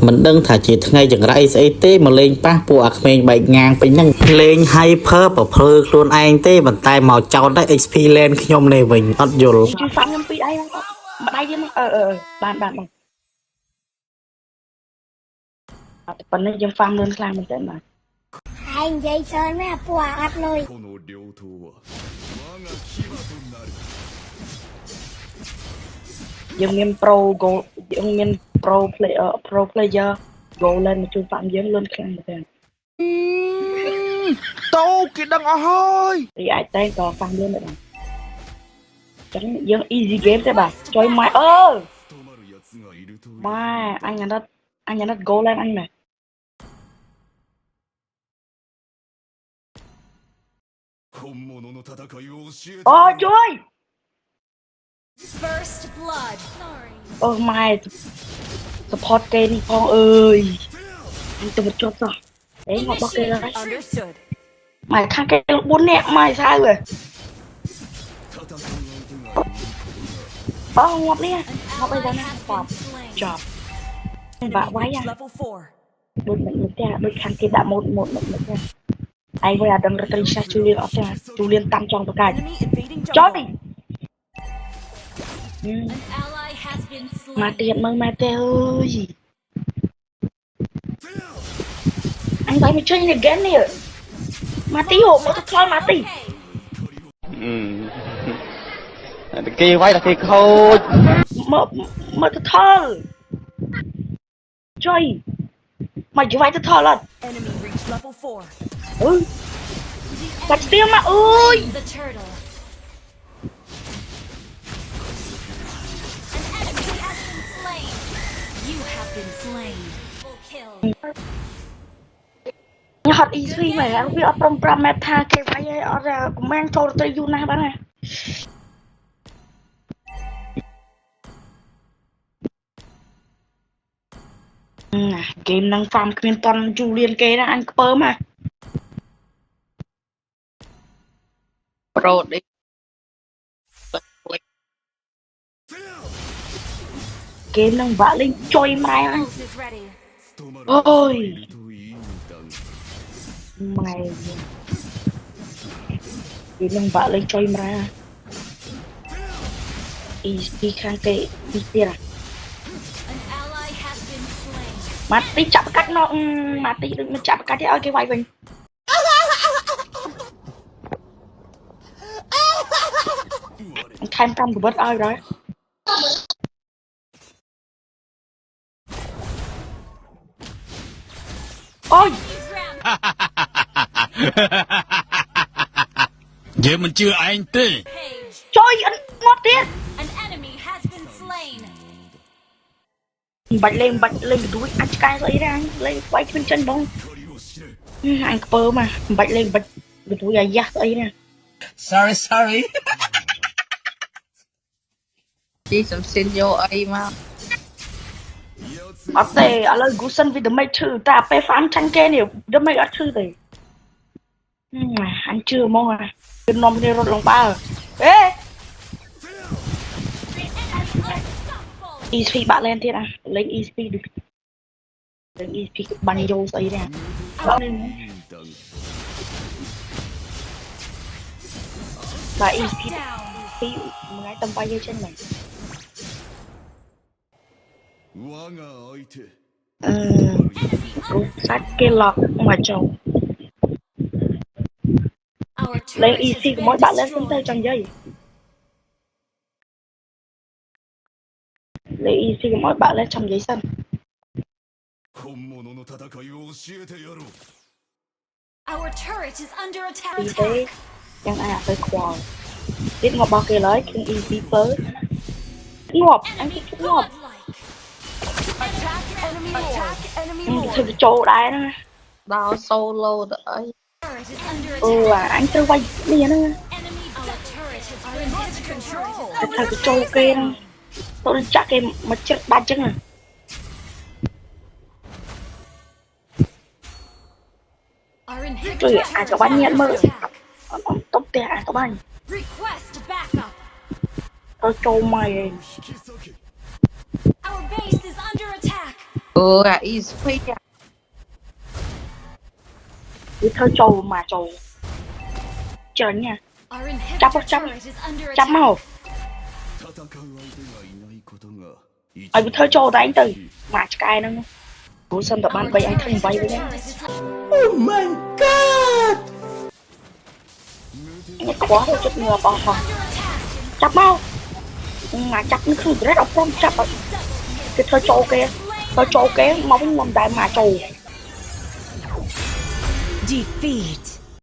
mình đừng thả chỉ ngày chẳng ra ấy tê mà lên pa của mình bạch ngang bên năng lên hyper và phơ luôn anh tê bàn tay màu trâu đấy XP lên khi nhom này mình bắt dồn chứ phạm nhom pi đây mà đây chứ bạn phần này chúng phạm luôn làm mình tên mà anh dây chơi mấy bùa ắt lôi dùng miền pro go dùng miền pro player go lên mà chúng phạm dưỡng luôn làm mình tên Tô kìa đằng ơi thì ai tên còn phạm luôn đấy bạn chẳng dưỡng easy game thế bà chơi mai mai anh nhận đất go lên anh này chơi mai support game đi con ơi anh tôi một chút rồi đấy ngọc bọc kia đấy mày khang cái 4 nẹt mày sai rồi ngọc đi ngọc bây giờ nè chọc bạn quái à đôi mình đôi khang kia đã một nha anh bây giờ đang rất là chú liên tăng trong cái chó đi mà tiện mơ mà tê ơi anh thấy mình chơi như game này mà tí hộ mới thôi mà tí kia quay là kia khôi mà tôi thơ chơi mày chỉ phải tôi thơ lên bạch tiêu mà ơi hot easy mày ăn với ông prameta cái váy ở ra cũng mang thôi tới Yuna bạn nè game năng farm nguyên toàn Julian kê ra anh cơ mà pro đi game năng vạ lên chơi mai anh ôi mày game năng vạ lên chơi mai đi khang kệ đi tiền mà tí chạm cách nó mà tí đừng chạm cách thì cái vai mình tham trăm của bất ơi rồi ôi vậy mình chưa anh tê trời anh mất tiền bạch lên đuổi anh cái lấy ra lên quay trên chân bông anh pơ mà bạch lên đuổi dài dắt ấy nè sorry đi sắm xin vô ấy mà ở đây ở lời cú sân vì đứa mày trừ ta phải phán tranh kê nhiều đứa mày ở trừ thì anh chưa mong à đừng nom đi rồi lòng ba rồi ê ESP bạn lên thế à lấy ESP được lấy ESP bắn vô ấy nè và ESP ngay tầm bay trên này sát kia lọt ngoài chồng lấy ESP của mỗi bạn lên xuống tay trong giây lấy EC của mỗi bạn lên trong giấy sân vì thế chẳng ai phải khoan biết ngọc bao kê lấy nhưng EC tới ngọc anh thích chút ngọc thử chỗ đáy nữa đào solo đấy anh chơi quay đi nữa thử cái chỗ kê nữa tôi chắc em mà chết ba chân à trời ai có bán nhện mơ tóc tè ai có bán tôi trâu mày Ừ, à, ESP à. Cứ thơ trâu mà trâu chờ nha Chắp chắp màu ai cứ thơ trâu đánh từ mà cái nó cú sân tập ban bay anh thân bay với nhau nó quá rồi chút ngừa bỏ hòn chắp màu mà chắp nó không rất độc phong chắp cái thơ trâu kia máu làm đại mà trâu Defeat.